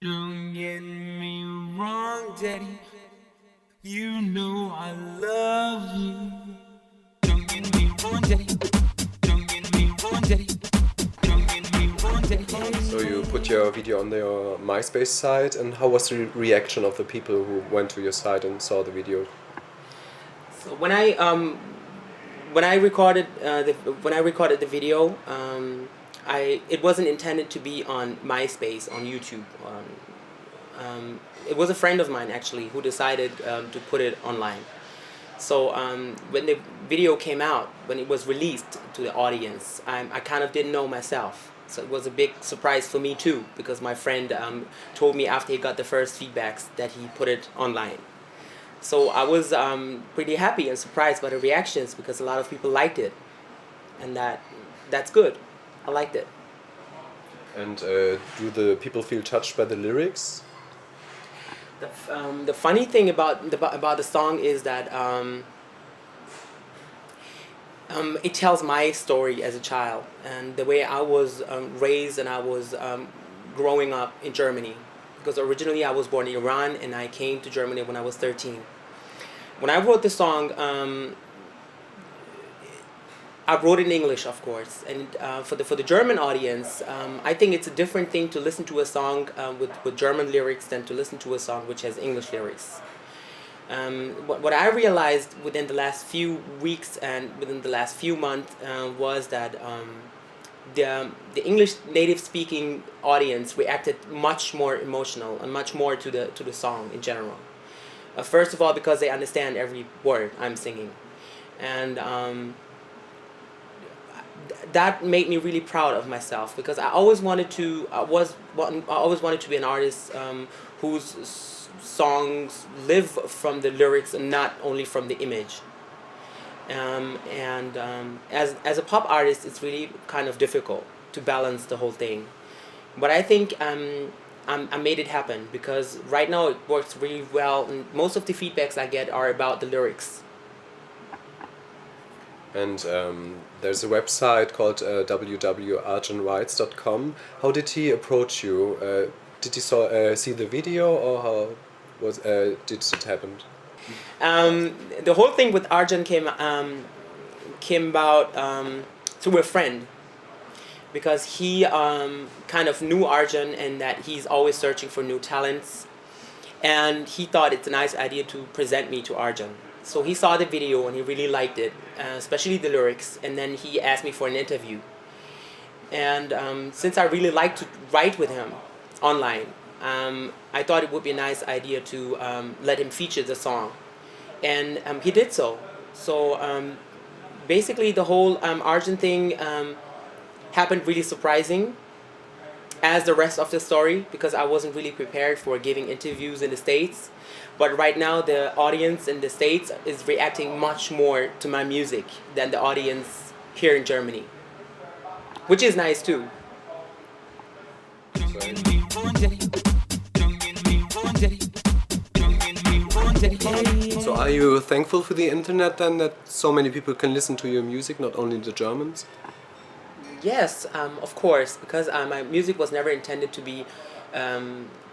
Don't get me wrong, Daddy. You know I love you. Don't get me wrong, Daddy. Don't get me wrong, Daddy. Don't get me wrong, Daddy. So you put your video on your MySpace site, and how was the reaction of the people who went to your site and saw the video? So when I recorded the video, it wasn't intended to be on MySpace on YouTube. It was a friend of mine actually who decided to put it online. So when the video came out, when it was released to the audience, I kind of didn't know myself. So it was a big surprise for me too, because my friend told me after he got the first feedbacks that he put it online. So I was pretty happy and surprised by the reactions because a lot of people liked it, and that's good. I liked it. And do the people feel touched by the lyrics? The funny thing about the song is that it tells my story as a child and the way I was raised and I was growing up in Germany. Because originally I was born in Iran and I came to Germany when I was 13. When I wrote the song, I wrote it in English, of course, and for the German audience, I think it's a different thing to listen to a song with German lyrics than to listen to a song which has English lyrics. What I realized within the last few weeks and within the last few months was that the English native speaking audience reacted much more emotional and much more to the song in general. First of all, because they understand every word I'm singing, and that made me really proud of myself because I always wanted to be an artist whose songs live from the lyrics and not only from the image. As a pop artist, it's really kind of difficult to balance the whole thing, but I think I made it happen because right now it works really well, and most of the feedbacks I get are about the lyrics. And there's a website called www.arjanwrites.com. How did he approach you? Did you see the video, or how did it happen? The whole thing with Arjan came about through a friend, because he kind of knew Arjan and that he's always searching for new talents, and he thought it's a nice idea to present me to Arjan. So he saw the video and he really liked it, especially the lyrics, and then he asked me for an interview. And since I really like to write with him online, I thought it would be a nice idea to let him feature the song. And he did so. So basically the whole Arjan thing happened really surprising, as the rest of the story, because I wasn't really prepared for giving interviews in the States. But right now the audience in the States is reacting much more to my music than the audience here in Germany, which is nice too. Don't get me wrong, Daddy. Don't get me wrong, Daddy. Don't get me wrong, Daddy. So are you thankful for the internet then, that so many people can listen to your music, not only the Germans? Yes, of course, because my music was never intended to be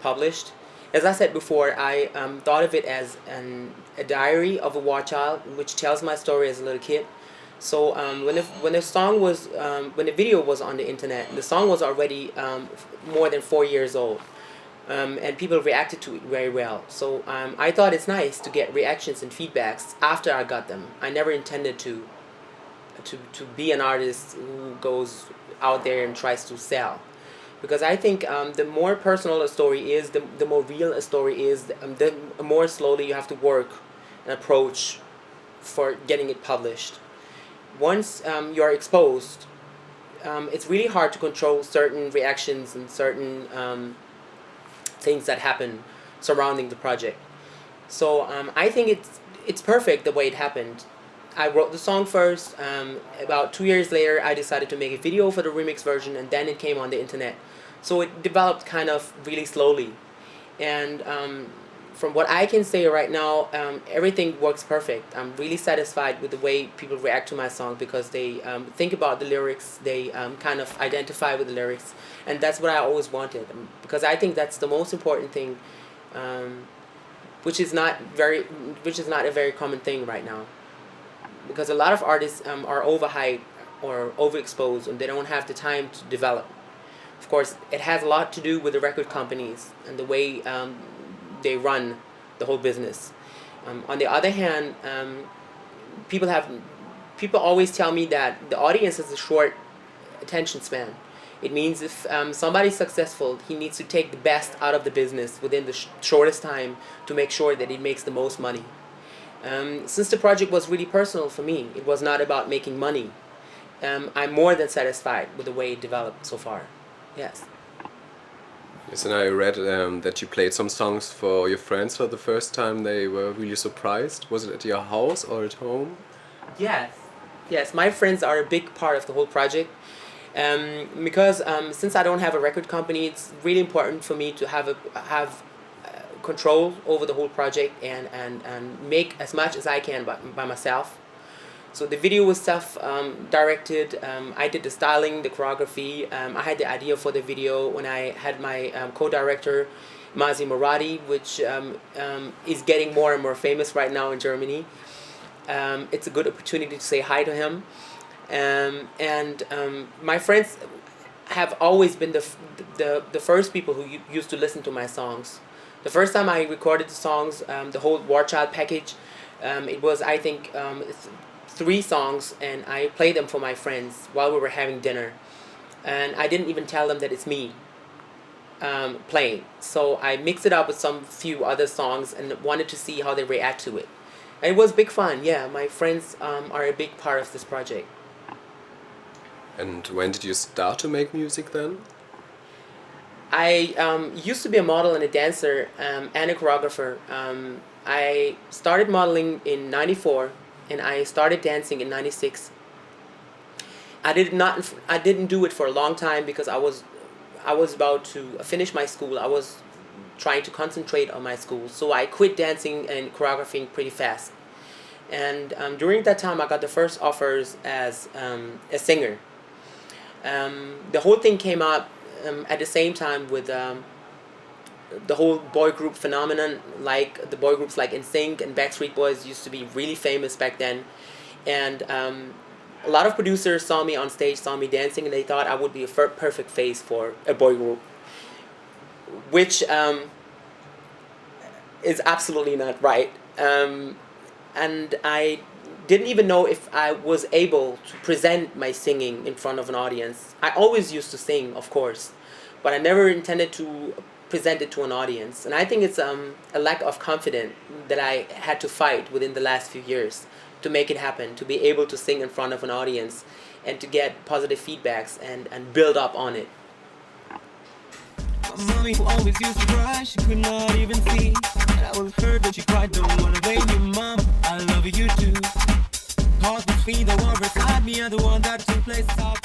published. As I said before, I thought of it as a diary of a Warchild, which tells my story as a little kid. So when the video was on the internet, the song was already more than 4 years old, and people reacted to it very well. So I thought it's nice to get reactions and feedbacks after I got them. I never intended to be an artist who goes out there and tries to sell, because I think the more personal a story is, the more real a story is, the more slowly you have to work and approach for getting it published. Once you're exposed, it's really hard to control certain reactions and certain things that happen surrounding the project. So I think it's perfect the way it happened. I wrote the song first. About 2 years later, I decided to make a video for the remix version, and then it came on the internet. So it developed kind of really slowly. And from what I can say right now, everything works perfect. I'm really satisfied with the way people react to my song because they think about the lyrics, they kind of identify with the lyrics, and that's what I always wanted. Because I think that's the most important thing, which is not a very common thing right now. Because a lot of artists are overhyped or overexposed, and they don't have the time to develop. Of course, it has a lot to do with the record companies and the way they run the whole business. On the other hand, people always tell me that the audience has a short attention span. It means if somebody's successful, he needs to take the best out of the business within the shortest time to make sure that he makes the most money. Since the project was really personal for me, it was not about making money. I'm more than satisfied with the way it developed so far. Yes. Yes, and I read that you played some songs for your friends for the first time. They were really surprised. Was it at your house or at home? Yes. Yes, my friends are a big part of the whole project. Because since I don't have a record company, it's really important for me to have control over the whole project and make as much as I can by myself. So the video was self-directed. I did the styling, the choreography. I had the idea for the video when I had my co-director, Mazi Moradi, which is getting more and more famous right now in Germany. It's a good opportunity to say hi to him. And my friends have always been the first people who used to listen to my songs. The first time I recorded the songs, the whole Warchild package, it was, I think, 3 songs, and I played them for my friends while we were having dinner. And I didn't even tell them that it's me playing. So I mixed it up with some few other songs and wanted to see how they react to it. And it was big fun, yeah. My friends are a big part of this project. And when did you start to make music then? I used to be a model and a dancer and a choreographer. I started modeling in '94 and I started dancing in '96. I didn't do it for a long time because I was about to finish my school. I was trying to concentrate on my school, so I quit dancing and choreographing pretty fast. And during that time, I got the first offers as a singer. The whole thing came up at the same time with the whole boy group phenomenon, like the boy groups like NSYNC and Backstreet Boys used to be really famous back then. And a lot of producers saw me on stage, saw me dancing, and they thought I would be a perfect face for a boy group, which is absolutely not right. And I didn't even know if I was able to present my singing in front of an audience. I always used to sing, of course, but I never intended to present it to an audience. And I think it's a lack of confidence that I had to fight within the last few years to make it happen, to be able to sing in front of an audience and to get positive feedbacks and build up on it. My mommy who always used to cry, she could not even see that I was hurt, that she cried, don't wanna blame you, mom, I love you too. Heart and feet, the war beside me are the one that took place out.